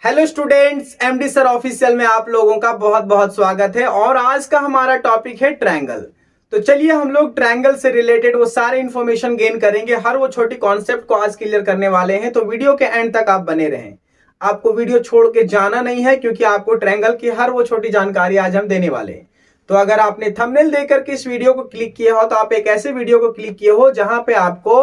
Hello students, MD sir official में आप लोगों का बहुत बहुत स्वागत है। और आज का हमारा टॉपिक है ट्रायंगल। तो चलिए हम लोग ट्रायंगल से रिलेटेड वो सारे इंफॉर्मेशन गेन करेंगे, हर वो छोटी कॉन्सेप्ट को आज क्लियर करने वाले हैं। तो वीडियो के एंड तक आप बने रहें, आपको वीडियो छोड़ के जाना नहीं है, क्योंकि आपको ट्रायंगल की हर वो छोटी जानकारी आज हम देने वाले हैं। तो अगर आपने थंबनेल देकर के इस वीडियो को क्लिक किया हो, तो आप एक ऐसे वीडियो को क्लिक किए हो जहां पे आपको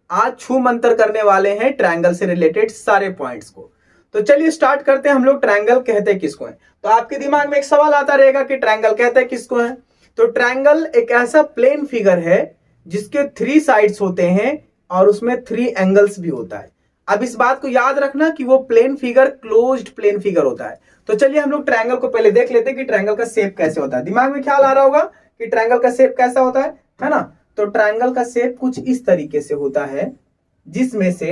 आज छू मंतर करने वाले हैं ट्रायंगल से रिलेटेड सारे पॉइंट्स को। तो चलिए स्टार्ट करते हैं। हम लोग ट्रायंगल कहते किसको है? तो आपके दिमाग में एक सवाल आता रहेगा कि ट्रायंगल कहते हैं किसको है। तो ट्रायंगल एक ऐसा प्लेन फिगर है जिसके 3 साइड्स होते हैं और उसमें 3 एंगल्स भी होता है। अब इस बात को याद रखना कि वो plane figure closed plane figure होता है। तो चलिए हम लोग ट्रायंगल को पहले देख लेते हैं कि ट्रायंगल का शेप कैसे होता है। दिमाग में ख्याल आ रहा होगा कि ट्रायंगल का शेप कैसा होता है ना। तो ट्रायंगल का शेप कुछ इस तरीके से होता है, जिसमें से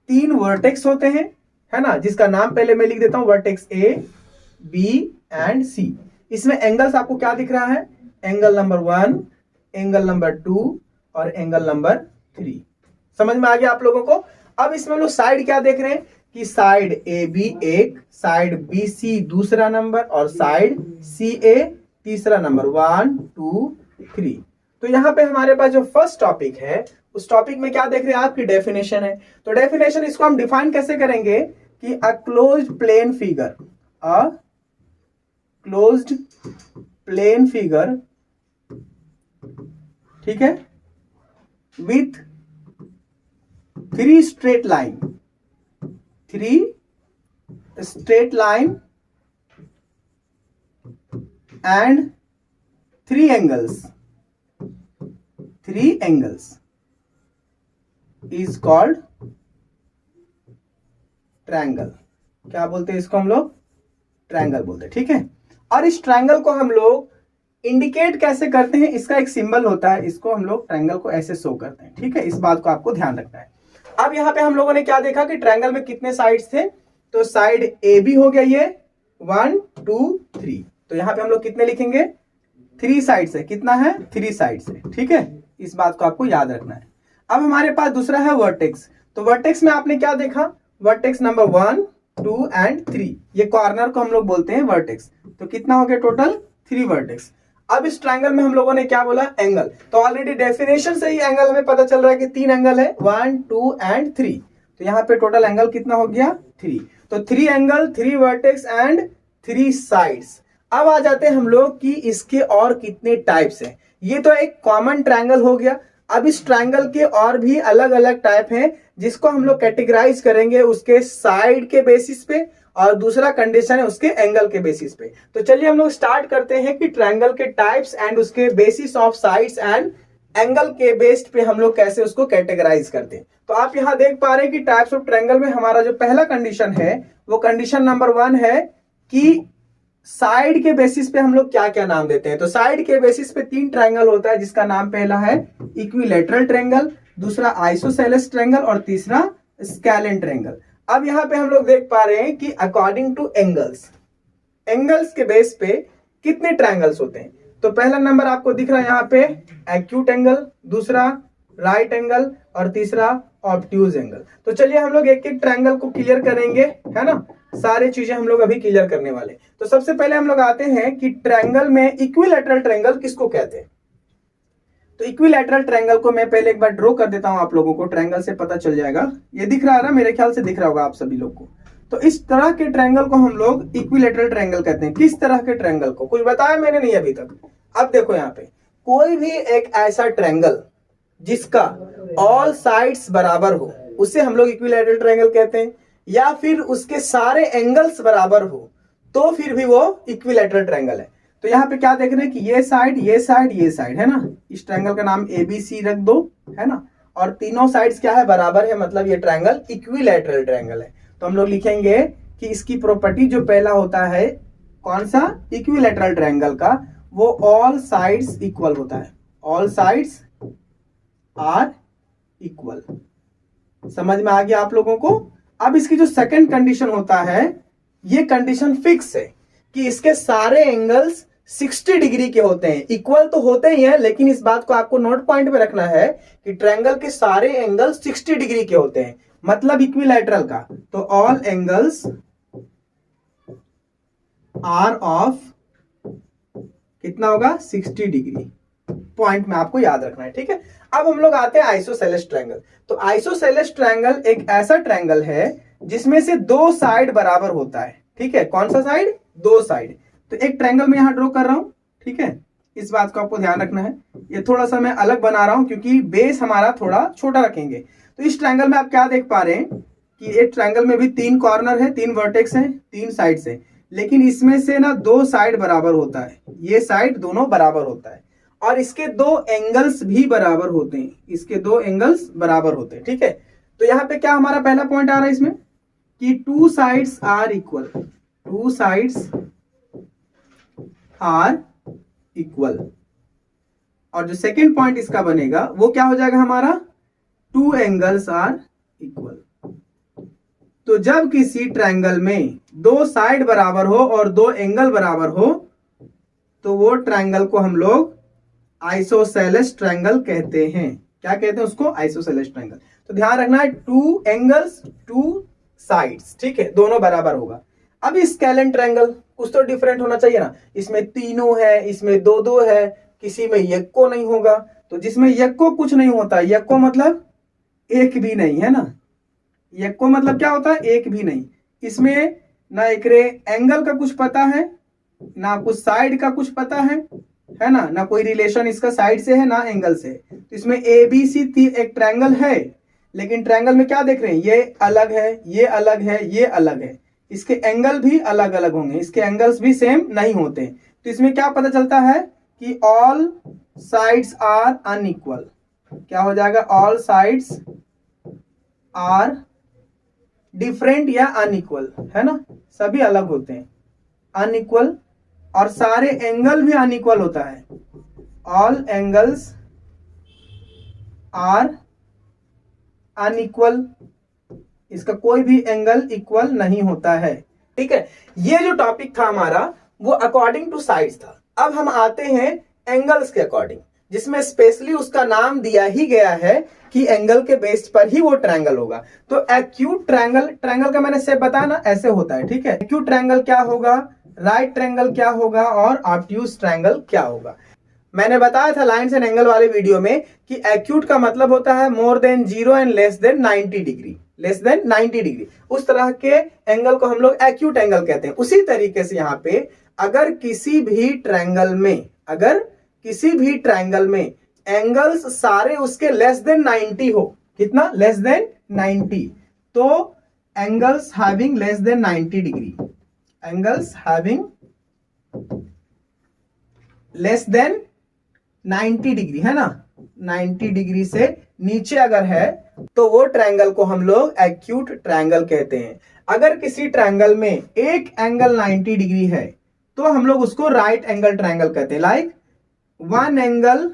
3 वर्टेक्स होते हैं, है ना, जिसका नाम पहले मैं लिख देता हूं, वर्टेक्स ए, बी एंड सी। इसमें एंगल्स आपको क्या दिख रहा है? एंगल नंबर 1, एंगल नंबर 2 और एंगल नंबर 3। समझ में आ गया आप लोगों को? अब इसमें हम लोग साइड क्या देख रहे हैं कि साइड ए बी एक, साइड बी सी दूसरा नंबर और साइड सी ए तीसरा नंबर, 1 2 3। तो यहां पे हमारे पास जो फर्स्ट टॉपिक है, उस टॉपिक में क्या देख रहे हैं? आपकी डेफिनेशन है। तो डेफिनेशन इसको हम डिफाइन कैसे करेंगे कि a closed plane figure, a closed plane figure, ठीक है, with 3 straight line, 3 straight line and 3 angles, 3 angles is called triangle. क्या बोलते हैं इसको? हम लोग ट्रायंगल बोलते हैं, ठीक है। और इस ट्रायंगल को हम लोग इंडिकेट कैसे करते हैं? इसका एक सिंबल होता है, इसको हम लोग ट्रायंगल को ऐसे शो करते हैं, ठीक है। इस बात को आपको ध्यान रखना है। अब यहाँ पे हम लोगों ने क्या देखा कि ट्रायंगल में कितने साइड्स थे? तो साइड ए बी हो गया ये 1 2 3। तो यहाँ पे हम लोग कितने लिखेंगे? 3 साइड्स है। कितना है? 3 साइड्स है, ठीक है। इस बात को आपको याद रखना है। अब हमारे पास दूसरा है वर्टेक्स। तो वर्टेक्स में आपने क्या देखा? वर्टेक्स नंबर 1 2 एंड 3, ये कॉर्नर को हम लोग बोलते हैं वर्टेक्स। तो कितना हो गया टोटल? 3 वर्टेक्स। अब इस ट्रायंगल में हम लोगों ने क्या बोला? एंगल। तो ऑलरेडी डेफिनेशन से ही एंगल हमें पता चल रहा है कि 3 एंगल है, 1 2 एंड 3। तो यहाँ पे टोटल एंगल कितना हो गया? 3। तो 3 एंगल, 3 वर्टेक्स एंड 3 साइड्स। अब आ जाते हैं हम लोग कि इसके और कितने टाइप्स हैं। ये तो एक कॉमन ट्रायंगल हो गया। अब इस ट्रायंगल के और भी अलग अलग टाइप हैं, जिसको हम लोग कैटेगराइज करेंगे उसके साइड के बेसिस पे, और दूसरा कंडीशन है उसके एंगल के बेसिस पे। तो चलिए हम लोग स्टार्ट करते हैं कि ट्रायंगल के टाइप्स एंड उसके basis of sides and angle के बेस्ड पे हम लोग कैसे उसको कैटेगराइज करते हैं। तो आप यहां देख पा रहे हैं कि टाइप्स ऑफ ट्रायंगल में हमारा जो पहला कंडीशन है, वो कंडीशन नंबर 1 है कि साइड के बेसिस पे हम लोग क्या क्या नाम देते हैं। तो साइड के बेसिस पे 3 ट्रायंगल होता है, जिसका नाम पहला है इक्विलैटरल ट्रायंगल, दूसरा आइसोसेलेस ट्रायंगल और तीसरा स्केलेन ट्रायंगल। अब यहां पे हम लोग देख पा रहे हैं कि अकॉर्डिंग टू एंगल्स, एंगल्स के बेस पे कितने ट्रायंगल्स होते हैं। तो पहला नंबर आपको दिख रहा है यहाँ पे एक्यूट एंगल, दूसरा राइट एंगल और तीसरा ऑब्ट्यूज एंगल। तो चलिए हम लोग एक एक ट्रायंगल को क्लियर करेंगे, है ना। सारी चीजें हम लोग अभी क्लियर करने वाले। तो सबसे पहले हम लोग आते हैं कि ट्रायंगल में इक्विलैटरल ट्रायंगल किसको कहते हैं। तो इक्विलैटरल ट्रायंगल को मैं पहले एक बार ड्रॉ कर देता हूं, आप लोगों को ट्रायंगल से पता चल जाएगा। ये दिख रहा है ना, मेरे ख्याल से दिख रहा होगा आप सभी लोग को। तो इस तरह के ट्रायंगल को हम लोग इक्विलैटरल ट्रायंगल कहते हैं। किस तरह के ट्रायंगल को? कुछ बताया मैंने नहीं अभी तक। अब देखो यहाँ पे कोई भी एक ऐसा ट्रायंगल जिसका ऑल साइड्स बराबर हो, उसे हम लोग इक्विलैटरल ट्रायंगल कहते हैं। या फिर उसके सारे एंगल्स बराबर हो, तो फिर भी वो इक्विलैटरल ट्रायंगल है। तो यहाँ पे क्या देख रहे हैं कि ये साइड, ये साइड, ये साइड, है ना। इस ट्रायंगल का नाम ABC रख दो, है ना। और तीनों साइड्स क्या है? बराबर है, मतलब ये ट्रायंगल इक्विलैटरल ट्रायंगल है। तो हम लोग लिखेंगे कि इसकी प्रॉपर्टी जो पहला होता है, कौन सा? इक्विलैटरल ट्रायंगल का, वो ऑल साइड्स इक्वल होता है। All sides are equal. समझ में आ गया आप लोगों को? अब इसकी जो सेकंड कंडीशन होता है, ये कंडीशन फिक्स है कि इसके सारे एंगल्स 60 डिग्री के होते हैं। इक्वल तो होते ही हैं, लेकिन इस बात को आपको नोट पॉइंट में रखना है कि ट्रायंगल के सारे एंगल 60 डिग्री के होते हैं, मतलब इक्विलैटरल का। तो ऑल एंगल्स आर ऑफ कितना होगा 60 डिग्री। पॉइंट में आपको याद रखना है, ठीक है। अब हम लोग आते हैं आइसोसेलेस ट्रायंगल। तो आइसोसेलेस ट्रायंगल एक ऐसा ट्रायंगल है जिसमें से दो साइड बराबर होता है, ठीक है। कौन सा साइड? दो साइड। तो एक ट्रायंगल में यहां ड्रॉ कर रहा हूं, ठीक है। इस बात को आपको ध्यान रखना है। ये थोड़ा सा मैं अलग बना रहा हूं क्योंकि बेस हमारा थोड़ा छोटा रखेंगे। तो इस ट्रायंगल में आप क्या देख पा रहे हैं कि एक ट्रायंगल में भी 3 कॉर्नर है, 3 वर्टेक्स हैं, 3 साइड्स हैं, लेकिन इसमें से ना 2 साइड बराबर होता है। ये साइड दोनों बराबर होता है और इसके 2 एंगल्स भी बराबर होते हैं। इसके 2 एंगल्स बराबर होते हैं, ठीक है। तो यहाँ पे क्या हमारा पहला पॉइंट आ रहा है इसमें कि 2 sides are equal. 2 sides are equal. और जो सेकेंड पॉइंट इसका बनेगा वो क्या हो जाएगा हमारा 2 एंगल्स आर इक्वल। तो जब किसी ट्रायंगल में 2 साइड बराबर हो और 2 एंगल बराबर हो तो वो ट्रायंगल को हम लोग आइसोसेलेस ट्रायंगल कहते हैं। क्या कहते हैं उसको? Isosceles triangle. तो ध्यान रखना है 2 एंगल्स 2 साइड्स, ठीक है, दोनों बराबर होगा। अब स्केलेन ट्रायंगल कुछ तो डिफरेंट होना चाहिए ना। इसमें तीनों है, इसमें 2-2 है, किसी में यक्को नहीं होगा। तो जिसमें यक्को कुछ नहीं होता, यक्को मतलब एक भी नहीं, है ना। यक्को मतलब क्या होता है? एक भी नहीं। इसमें ना एक एंगल का कुछ पता है, ना कुछ साइड का कुछ पता है ना, ना कोई रिलेशन इसका साइड से है ना एंगल से। तो इसमें ABC एक ट्रायंगल है, लेकिन ट्रायंगल में क्या देख रहे हैं? ये अलग है, ये अलग है, ये अलग है। इसके एंगल भी अलग अलग होंगे, इसके एंगल्स भी सेम नहीं होते। तो इसमें क्या पता चलता है कि ऑल साइड्स आर अनइक्वल। क्या हो जाएगा? ऑल साइड्स आर डिफरेंट या अनइक्वल, है ना, सभी अलग होते हैं, अनइक्वल। और सारे एंगल भी अनइक्वल होता है। All angles are unequal. इसका कोई भी एंगल इक्वल नहीं होता है, ठीक है। ये जो टॉपिक था हमारा वो अकॉर्डिंग टू साइड्स था। अब हम आते हैं एंगल्स के अकॉर्डिंग, जिसमें स्पेशली उसका नाम दिया ही गया है कि एंगल के बेस पर ही वो ट्रायंगल होगा। तो एक्यूट ट्रायंगल, ट्रायंगल का मैंने से बताया ना ऐसे होता है, ठीक है। एक्यूट ट्रायंगल क्या होगा, राइट ट्रायंगल क्या होगा और ऑब्ट्यूज ट्रायंगल क्या होगा। मैंने बताया था लाइन्स एंड एंगल वाले वीडियो में कि एक्यूट का मतलब होता है more than 0 and less than 90 degree, less than 90 degree. उस तरह के एंगल को हम लोग एक्यूट एंगल कहते हैं। उसी तरीके से यहाँ पे अगर किसी भी ट्रायंगल में एंगल्स सारे उसके लेस देन 90 हो, कितना? लेस देन 90, तो angles having less than 90 degree, angles having less than 90 degree, है ना, 90 डिग्री से नीचे अगर है तो वो ट्रायंगल को हम लोग एक्यूट ट्रायंगल कहते हैं। अगर किसी ट्रायंगल में एक एंगल 90 डिग्री है तो हम लोग उसको राइट एंगल ट्रायंगल कहते हैं। Like one angle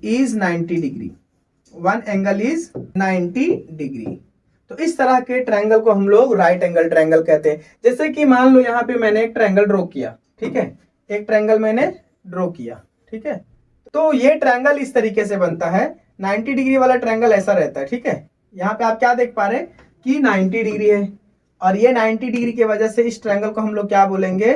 is 90 degree, one angle is 90 degree. तो इस तरह के ट्रायंगल को हम लोग राइट एंगल ट्रायंगल कहते हैं। जैसे कि मान लो यहाँ पे मैंने एक ट्रायंगल ड्रॉ किया, ठीक है, एक ट्रायंगल मैंने ड्रॉ किया, ठीक है। तो ये ट्रायंगल इस तरीके से बनता है। 90 डिग्री वाला ट्रायंगल ऐसा रहता है, ठीक है। यहाँ पे आप क्या देख पा रहे हैं कि 90 डिग्री है और ये 90 डिग्री की वजह से इस ट्रायंगल को हम लोग क्या बोलेंगे?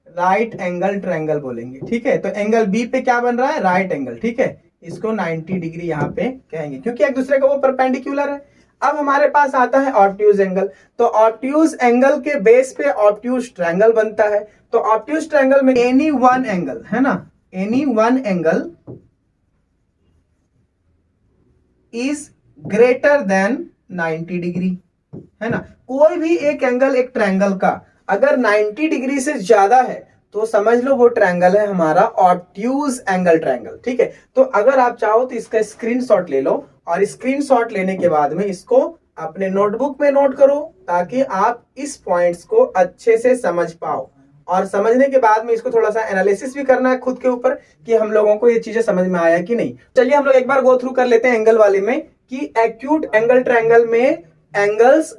राइट एंगल ट्रायंगल बोलेंगे, ठीक है। तो एंगल बी पे क्या बन रहा है? राइट एंगल, ठीक है। इसको 90 डिग्री यहाँ पे कहेंगे क्योंकि एक दूसरे का वो परपेंडिकुलर है। अब हमारे पास आता है ऑब्ट्यूज एंगल। तो ऑब्ट्यूज एंगल के बेस पे ऑब्ट्यूज ट्रायंगल बनता है। तो ऑब्ट्यूज ट्रायंगल में एनी वन एंगल, है ना, any one angle is greater than 90 degree, है ना। कोई भी एक एंगल एक ट्रायंगल का अगर 90 डिग्री से ज्यादा है तो समझ लो वो ट्रायंगल है हमारा ऑब्ट्यूज एंगल ट्रायंगल, ठीक है। तो अगर आप चाहो तो इसका स्क्रीनशॉट ले लो और स्क्रीनशॉट लेने के बाद में इसको अपने नोटबुक में नोट करो ताकि आप इस पॉइंट्स को अच्छे से समझ पाओ। और समझने के बाद में इसको थोड़ा सा एनालिसिस भी करना है खुद के ऊपर कि हम लोगों को ये चीजें समझ में आया कि नहीं। चलिए हम लोग एक बार गो थ्रू कर लेते हैं एंगल वाले में कि एक्यूट एंगल ट्रायंगल में एंगल्स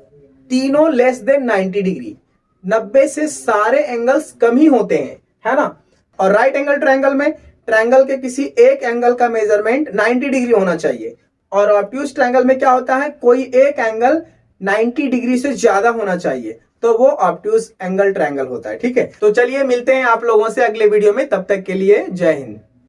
तीनों लेस देन 90 डिग्री, 90 से सारे एंगल्स कम ही होते हैं, है ना। और राइट एंगल ट्रायंगल में ट्रायंगल के किसी एक एंगल का मेजरमेंट 90 डिग्री होना चाहिए। और ऑब्ट्यूज ट्रायंगल में क्या होता है? कोई एक एंगल 90 डिग्री से ज्यादा होना चाहिए। तो वो ऑब्ट्यूज एंगल ट्रायंगल होता है। ठीक है, तो चलिए मिलते हैं आप लोगों से अगले वीडियो में, तब तक के लिए जय हिंद।